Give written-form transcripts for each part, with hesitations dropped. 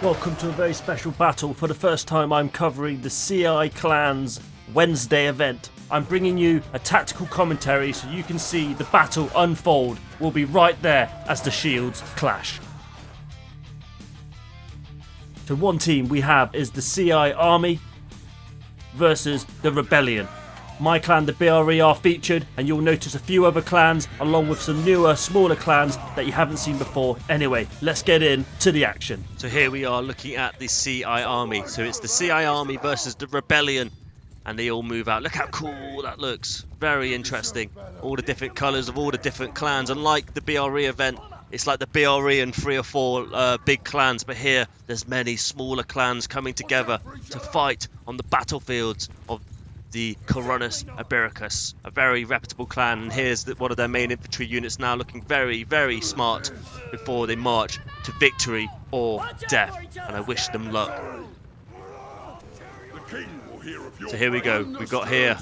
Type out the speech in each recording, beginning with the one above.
Welcome to a very special battle. For the first time I'm covering the CETime's Wednesday event. I'm bringing you a tactical commentary so you can see the battle unfold. We'll be right there as the shields clash. So one team we have is the CI Army versus the Rebellion. My clan, the BRE, are featured, and you'll notice a few other clans along with some newer, smaller clans that you haven't seen before. Anyway, let's get into the action. So here we are looking at the CI Army. So it's the CI Army versus the Rebellion, and they all move out. Look how cool that looks. Very interesting. All the different colours of all the different clans. Unlike the BRE event, it's like the BRE and 3 or 4 big clans, but here there's many smaller clans coming together to fight on the battlefields of the Coronus Ibericus, a very reputable clan, and here's one of their main infantry units now looking very, very smart before they march to victory or death, and I wish them luck. So here we go, we've got here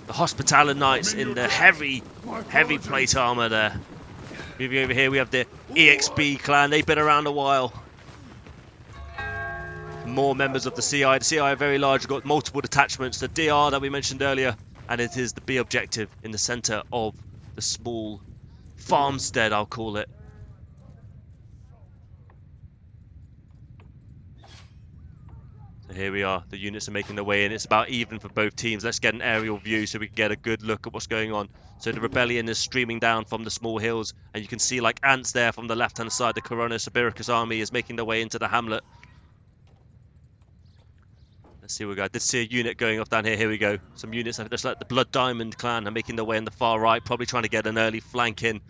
the Hospitaller Knights in the heavy plate armour there. Moving over here we have the EXB clan, they've been around a while. More members of the CI. The CI are very large, we've got multiple detachments. The DR that we mentioned earlier, and it is the B objective in the centre of the small farmstead, I'll call it. So here we are, the units are making their way in. It's about even for both teams. Let's get an aerial view so we can get a good look at what's going on. So the Rebellion is streaming down from the small hills, and you can see like ants there from the left hand side. The Coronus Ibericus army is making their way into the hamlet. Let's see what we got. I did see a unit going off down here. Here we go. Some units, just like the Blood Diamond clan, are making their way on the far right, probably trying to get an early flank in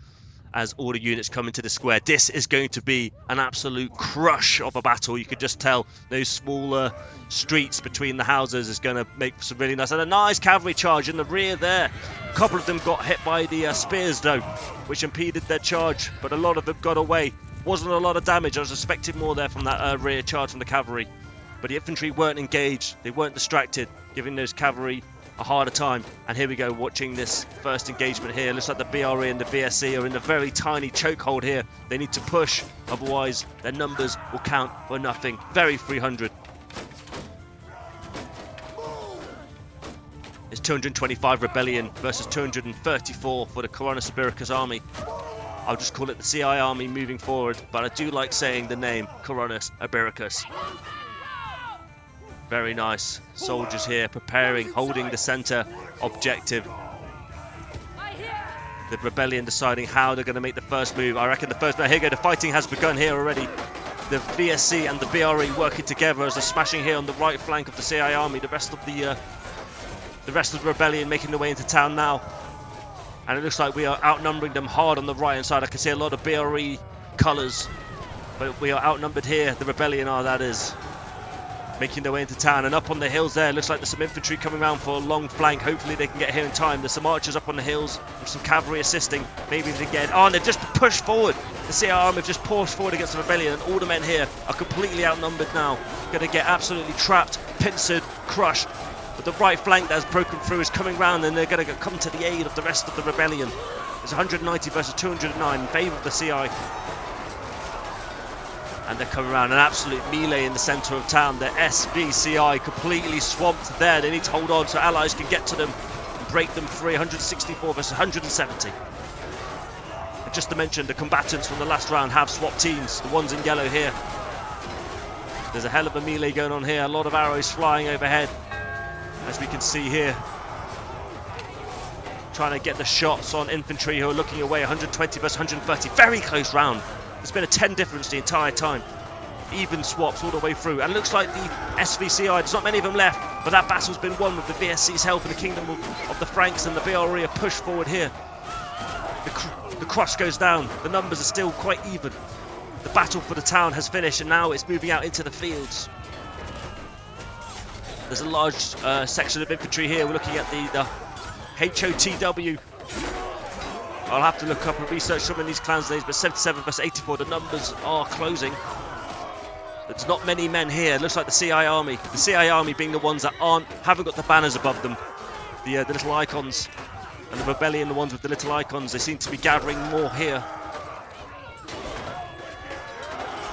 as all the units come into the square. This is going to be an absolute crush of a battle. You could just tell those smaller streets between the houses is going to make some really nice. And a nice cavalry charge in the rear there. A couple of them got hit by the spears though, which impeded their charge, but a lot of them got away. Wasn't a lot of damage. I was expecting more there from that rear charge from the cavalry. But the infantry weren't engaged, they weren't distracted, giving those cavalry a harder time. And here we go, watching this first engagement here. Looks like the BRE and the VSC are in a very tiny chokehold here. They need to push, otherwise their numbers will count for nothing. Very 300. It's 225 Rebellion versus 234 for the Coronus Ibericus army. I'll just call it the CI army moving forward, but I do like saying the name Coronus Ibericus. Very nice. Soldiers here preparing, holding the centre objective. The Rebellion deciding how they're going to make the first move. I reckon the first move. Here we go. The fighting has begun here already. The VSC and the BRE working together as they're smashing here on the right flank of the CI army. The rest of the Rebellion making their way into town now. And it looks like we are outnumbering them hard on the right hand side. I can see a lot of BRE colours, but we are outnumbered here. The Rebellion are, that is. Making their way into town, and up on the hills there looks like there's some infantry coming around for a long flank. Hopefully they can get here in time. There's some archers up on the hills with some cavalry assisting. Maybe they get and they've just pushed forward. The CI army have just pushed forward against the Rebellion, and all the men here are completely outnumbered now. Going to get absolutely trapped, pincered, crushed. But the right flank that's broken through is coming round, and they're going to come to the aid of the rest of the Rebellion. It's 190 versus 209 in favour of the CI. And they're coming around, an absolute melee in the centre of town. The SVCI completely swamped there. They need to hold on so allies can get to them and break them free. 164 versus 170. And just to mention, the combatants from the last round have swapped teams. The ones in yellow here. There's a hell of a melee going on here. A lot of arrows flying overhead, as we can see here. Trying to get the shots on infantry who are looking away. 120 versus 130. Very close round. There's been a 10 difference the entire time. Even swaps all the way through. And it looks like the SVCI, there's not many of them left, but that battle's been won with the VSC's help in the Kingdom of the Franks, and the BRE are pushed forward here. The crush goes down. The numbers are still quite even. The battle for the town has finished, and now it's moving out into the fields. There's a large section of infantry here. We're looking at the HOTW. I'll have to look up and research some of these clans' names, but 77 versus 84, the numbers are closing. There's not many men here. It looks like the CI army. The CI army being the ones that haven't got the banners above them, the little icons, and the Rebellion, the ones with the little icons. They seem to be gathering more here.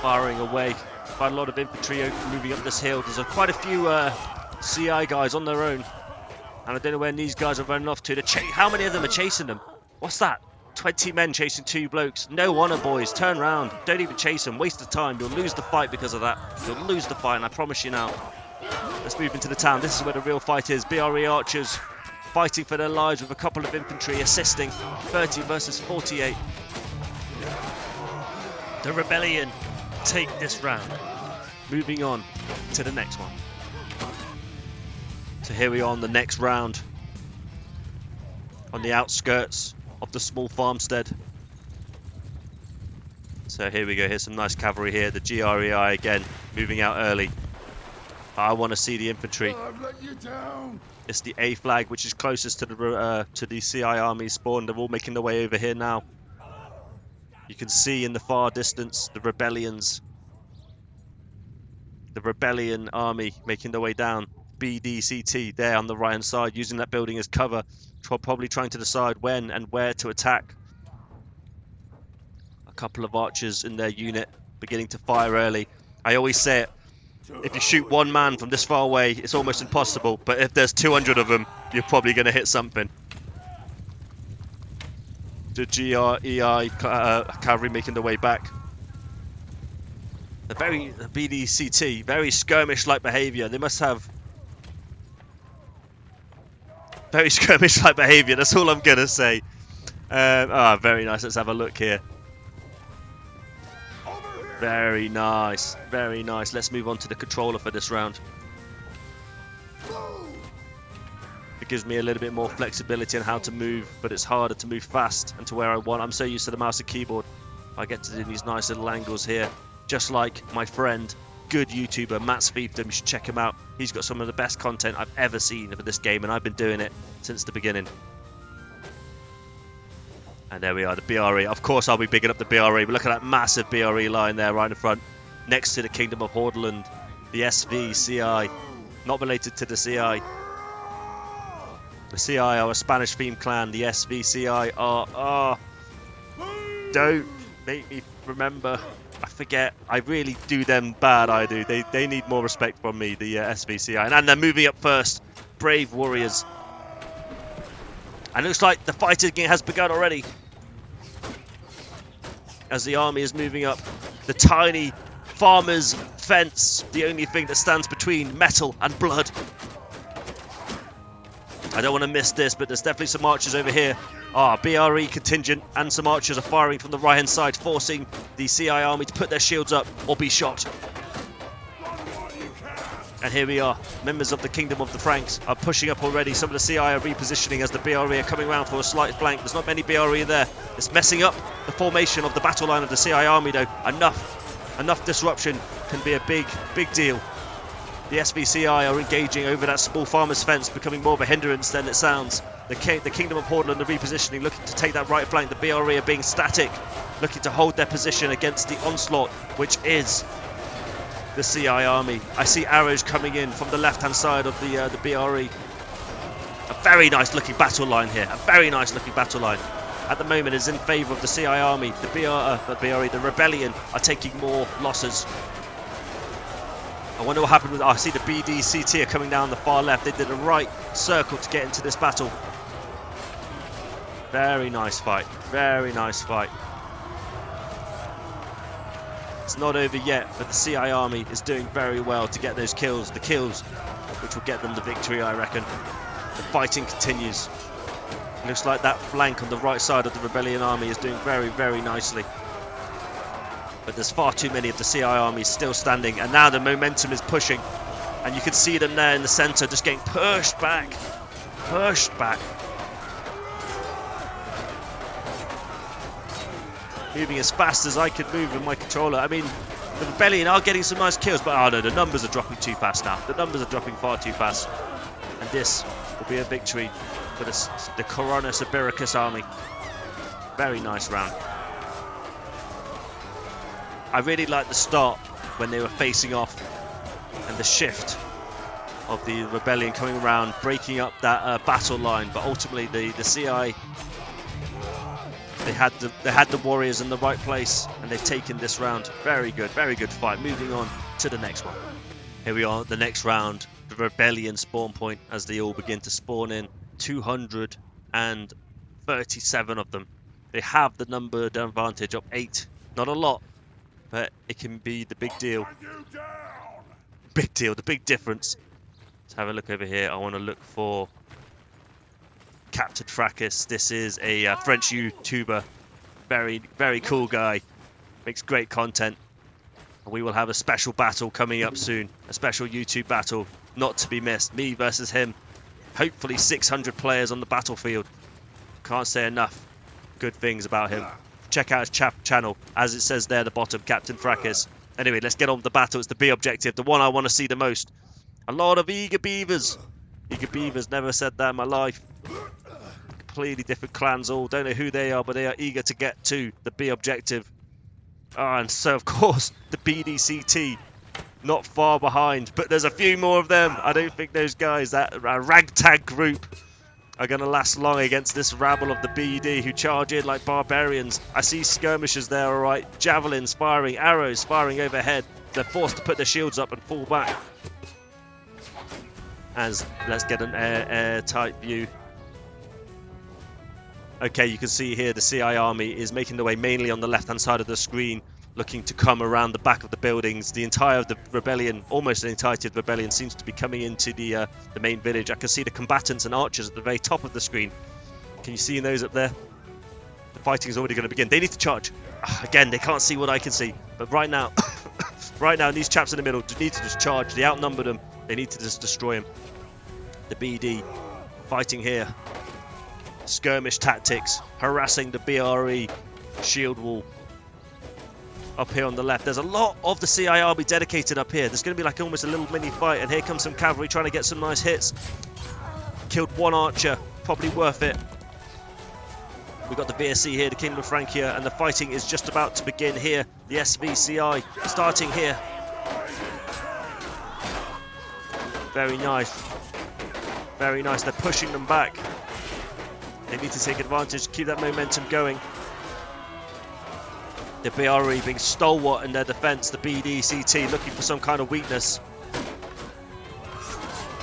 Firing away. Quite a lot of infantry moving up this hill. There's quite a few CI guys on their own. And I don't know where these guys are running off to. How many of them are chasing them? What's that? 20 men chasing 2 blokes. No honor, boys. Turn round. Don't even chase them. Waste of time. You'll lose the fight because of that. You'll lose the fight, and I promise you now. Let's move into the town. This is where the real fight is. BRE archers fighting for their lives with a couple of infantry assisting. 30 versus 48. The rebellion take this round. Moving on to the next one. So here we are on the next round. On the outskirts of the small farmstead. So here we go. Here's some nice cavalry here. The GREI again moving out early. I want to see the infantry. It's the A flag, which is closest to the CI army spawn. They're all making their way over here now. You can see in the far distance the rebellions. The rebellion army making their way down. BDCT there on the right hand side, using that building as cover, probably trying to decide when and where to attack. A couple of archers in their unit beginning to fire early. I always say it, if you shoot one man from this far away, it's almost impossible, but if there's 200 of them, you're probably going to hit something. The GREI cavalry making their way back. The BDCT, very skirmish-like behaviour. They must have very skirmish-like behaviour. That's all I'm gonna say. Very nice. Let's have a look here. Very nice, very nice. Let's move on to the controller for this round. It gives me a little bit more flexibility on how to move, but it's harder to move fast and to where I want. I'm so used to the mouse and keyboard. I get to do these nice little angles here. Just like my friend, good YouTuber, Matt Speedom. You should check him out. He's got some of the best content I've ever seen for this game, and I've been doing it since the beginning. And there we are, the BRE. Of course I'll be bigging up the BRE, but look at that massive BRE line there right in front, next to the Kingdom of Hordaland, the SVCI, not related to the CI. The CI are a Spanish-themed clan, the SVCI are... don't make me remember. I forget. I really do them bad, I do. They need more respect from me, the SVCI. And they're moving up first. Brave warriors. And it looks like the fighting has begun already. As the army is moving up. The tiny farmer's fence. The only thing that stands between metal and blood. I don't want to miss this, but there's definitely some archers over here. BRE contingent and some archers are firing from the right hand side, forcing the CI army to put their shields up or be shot. And here we are, members of the Kingdom of the Franks are pushing up already. Some of the CI are repositioning as the BRE are coming around for a slight flank. There's not many BRE there. It's messing up the formation of the battle line of the CI army though. Enough disruption can be a big deal. The SVCI are engaging over that small farmer's fence, becoming more of a hindrance than it sounds. The Kingdom of Hordaland are repositioning, looking to take that right flank. The BRE are being static, looking to hold their position against the onslaught, which is the CI army. I see arrows coming in from the left-hand side of the BRE. A very nice looking battle line here. A very nice looking battle line. At the moment is in favour of the CI army. The rebellion are taking more losses. I wonder what happened with... I see the BDCT are coming down the far left. They did a right circle to get into this battle. Very nice fight. Very nice fight. It's not over yet, but the CI army is doing very well to get those kills. The kills which will get them the victory, I reckon. The fighting continues. It looks like that flank on the right side of the rebellion army is doing very nicely. But there's far too many of the CI armies still standing, and now the momentum is pushing, and you can see them there in the centre just getting pushed back. Moving as fast as I could move with my controller. I mean, the rebellion are getting some nice kills, but no, the numbers are dropping too fast now. The numbers are dropping far too fast, and this will be a victory for the Corona Sibiricus army. Very nice round. I really like the start when they were facing off and the shift of the rebellion coming around, breaking up that battle line. But ultimately, the CI they had the warriors in the right place, and they've taken this round. Very good fight. Moving on to the next one. Here we are, the next round, the Rebellion spawn point as they all begin to spawn in. 237 of them. They have the number advantage of 8. Not a lot, but it can be the big deal. Big deal, the big difference. Let's have a look over here. I want to look for Captain Fracas. This is a French YouTuber. Very, very cool guy. Makes great content. We will have a special battle coming up soon. A special YouTube battle, not to be missed. Me versus him. Hopefully 600 players on the battlefield. Can't say enough good things about him. Check out his channel, as it says there at the bottom, Captain Fracas. Anyway, let's get on with the battle. It's the B objective, the one I want to see the most. A lot of eager beavers. Eager beavers, never said that in my life. Completely different clans all. Don't know who they are, but they are eager to get to the B objective. And so, of course, the BDCT not far behind. But there's a few more of them. I don't think those guys, that ragtag group, are going to last long against this rabble of the BD who charge in like barbarians. I see skirmishers there, alright. Javelins firing, arrows firing overhead. They're forced to put their shields up and fall back. As let's get an air-tight view. Okay, you can see here the CI army is making their way mainly on the left-hand side of the screen, looking to come around the back of the buildings. The entire of the rebellion, almost the entirety of the rebellion, seems to be coming into the main village. I can see the combatants and archers at the very top of the screen. Can you see those up there? The fighting is already going to begin. They need to charge. Again, they can't see what I can see. But right now, right now, these chaps in the middle need to just charge. They outnumber them. They need to just destroy them. The BD fighting here. Skirmish tactics, harassing the BRE shield wall. Up here on the left, there's a lot of the CI army dedicated up here. There's going to be like almost a little mini fight, and here comes some cavalry trying to get some nice hits. Killed one archer, probably worth it. We've got the VSC here, the Kingdom of Francia, and the fighting is just about to begin here. The SVCI starting here. Very nice. Very nice. They're pushing them back. They need to take advantage, keep that momentum going. The BRE being stalwart in their defence. The BDCT looking for some kind of weakness.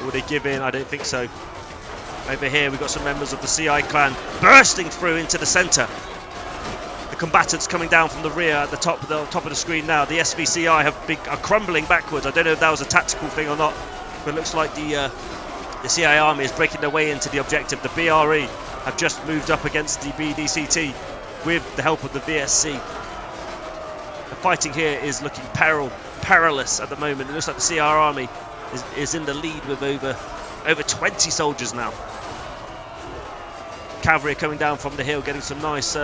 Will they give in? I don't think so. Over here we've got some members of the CI clan bursting through into the centre. The combatants coming down from the rear at the top of the screen now. The SVCI are crumbling backwards. I don't know if that was a tactical thing or not, but it looks like the CI army is breaking their way into the objective. The BRE have just moved up against the BDCT with the help of the VSC. The fighting here is looking perilous at the moment. It looks like the CR army is in the lead with over 20 soldiers now. Cavalry coming down from the hill, getting some nice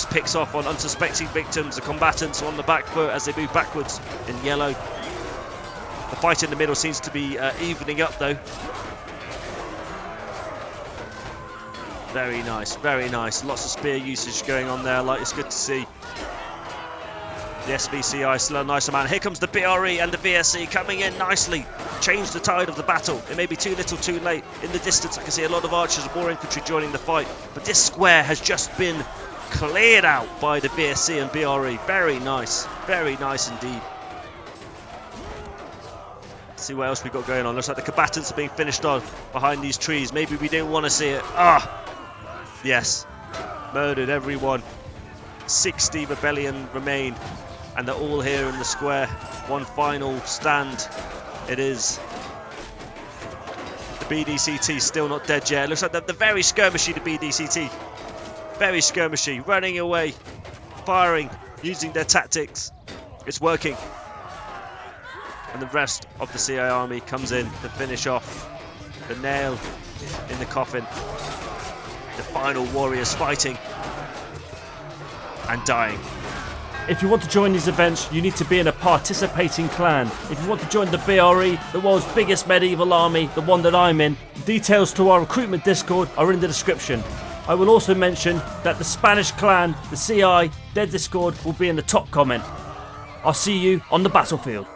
picks off on unsuspecting victims. The combatants are on the back foot as they move backwards in yellow. The fight in the middle seems to be evening up though. Very nice, very nice. Lots of spear usage going on there, like it's good to see. The SVCI still a nice amount. Here comes the BRE and the VSC coming in nicely. Change the tide of the battle. It may be too little too late. In the distance I can see a lot of archers and more infantry joining the fight. But this square has just been cleared out by the VSC and BRE. Very nice indeed. Let's see what else we've got going on. Looks like the combatants are being finished off behind these trees. Maybe we didn't want to see it. Yes, murdered everyone. 60 rebellion remain, and they're all here in the square. One final stand. It is. The BDCT still not dead yet. It looks like they're very skirmishy, the BDCT. Very skirmishy, running away, firing, using their tactics. It's working. And the rest of the CI army comes in to finish off. The nail in the coffin. The final warriors fighting and dying. If you want to join these events, you need to be in a participating clan. If you want to join the BRE, the world's biggest medieval army, the one that I'm in, details to our recruitment Discord are in the description. I will also mention that the Spanish clan, the CI, their Discord will be in the top comment. I'll see you on the battlefield.